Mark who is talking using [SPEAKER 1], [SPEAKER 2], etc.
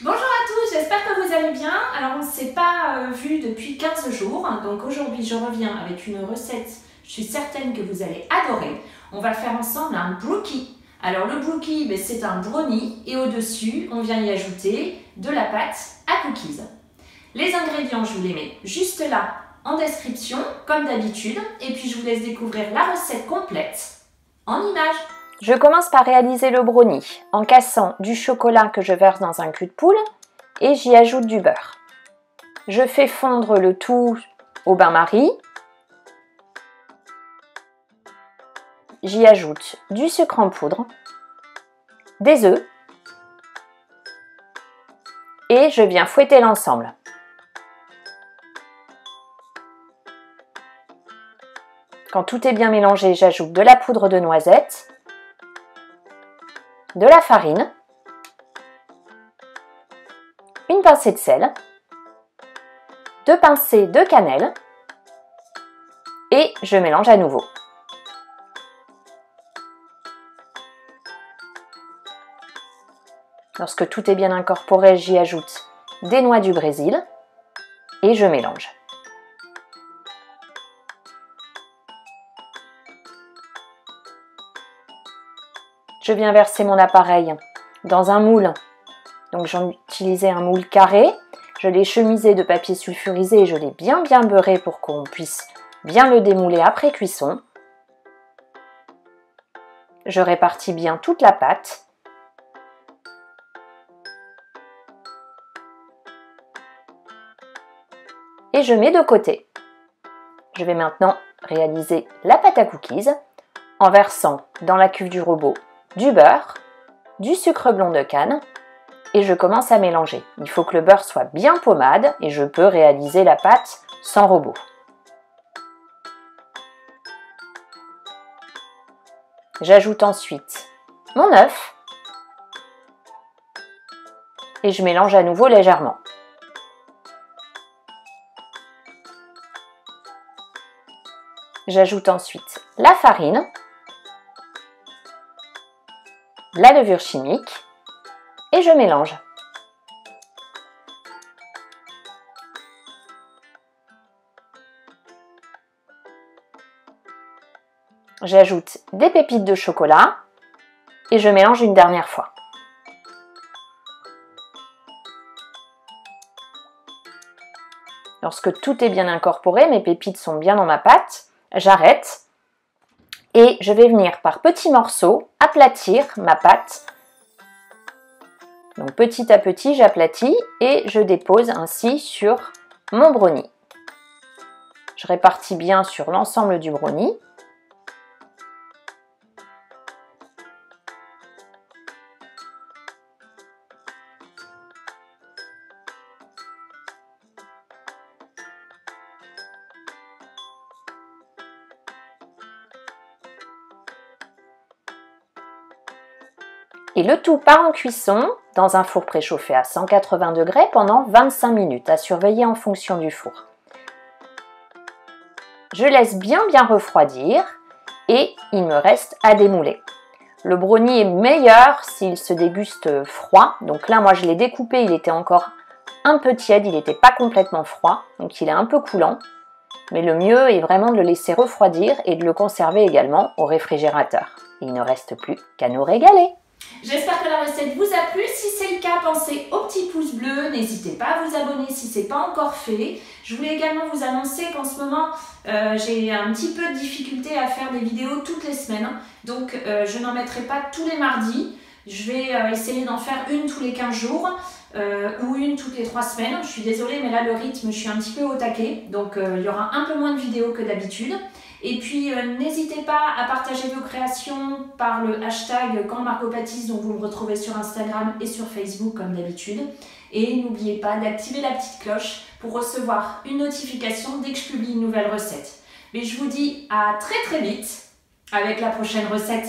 [SPEAKER 1] Bonjour à tous, j'espère que vous allez bien. Alors on ne s'est pas vu depuis 15 jours, donc aujourd'hui je reviens avec une recette, je suis certaine que vous allez adorer. On va faire ensemble un brookie. Alors le brookie, c'est un brownie et au-dessus on vient y ajouter de la pâte à cookies. Les ingrédients, je vous les mets juste là en description, comme d'habitude, et puis je vous laisse découvrir la recette complète en images.
[SPEAKER 2] Je commence par réaliser le brownie en cassant du chocolat que je verse dans un cul de poule et j'y ajoute du beurre. Je fais fondre le tout au bain-marie. J'y ajoute du sucre en poudre, des œufs et je viens fouetter l'ensemble. Quand tout est bien mélangé, j'ajoute de la poudre de noisette, de la farine, une pincée de sel, 2 pincées de cannelle et je mélange à nouveau. Lorsque tout est bien incorporé, j'y ajoute des noix du Brésil et je mélange. Je viens verser mon appareil dans un moule. Donc j'ai utilisé un moule carré. Je l'ai chemisé de papier sulfurisé et je l'ai bien beurré pour qu'on puisse bien le démouler après cuisson. Je répartis bien toute la pâte. Et je mets de côté. Je vais maintenant réaliser la pâte à cookies en versant dans la cuve du robot du beurre, du sucre blond de canne et je commence à mélanger. Il faut que le beurre soit bien pommade et je peux réaliser la pâte sans robot. J'ajoute ensuite mon œuf et je mélange à nouveau légèrement. J'ajoute ensuite la farine, la levure chimique et je mélange. J'ajoute des pépites de chocolat et je mélange une dernière fois. Lorsque tout est bien incorporé, mes pépites sont bien dans ma pâte, j'arrête et je vais venir par petits morceaux aplatir ma pâte. Donc petit à petit, j'aplatis et je dépose ainsi sur mon brownie. Je répartis bien sur l'ensemble du brownie. Et le tout part en cuisson dans un four préchauffé à 180 degrés pendant 25 minutes, à surveiller en fonction du four. Je laisse bien refroidir et il me reste à démouler. Le brownie est meilleur s'il se déguste froid. Donc là, moi, je l'ai découpé, il était encore un peu tiède, il n'était pas complètement froid, donc il est un peu coulant. Mais le mieux est vraiment de le laisser refroidir et de le conserver également au réfrigérateur. Il ne reste plus qu'à nous régaler.
[SPEAKER 1] J'espère que la recette vous a plu. Si c'est le cas, pensez au petit pouce bleu. N'hésitez pas à vous abonner si ce n'est pas encore fait. Je voulais également vous annoncer qu'en ce moment, j'ai un petit peu de difficulté à faire des vidéos toutes les semaines. Donc, je n'en mettrai pas tous les mardis. Je vais essayer d'en faire une tous les 15 jours ou une toutes les 3 semaines. Je suis désolée, mais là, le rythme, je suis un petit peu au taquet. Donc, il y aura un peu moins de vidéos que d'habitude. Et puis, n'hésitez pas à partager vos créations par le hashtag #CandMargotPâtisse, dont vous me retrouvez sur Instagram et sur Facebook comme d'habitude. Et n'oubliez pas d'activer la petite cloche pour recevoir une notification dès que je publie une nouvelle recette. Mais je vous dis à très vite avec la prochaine recette.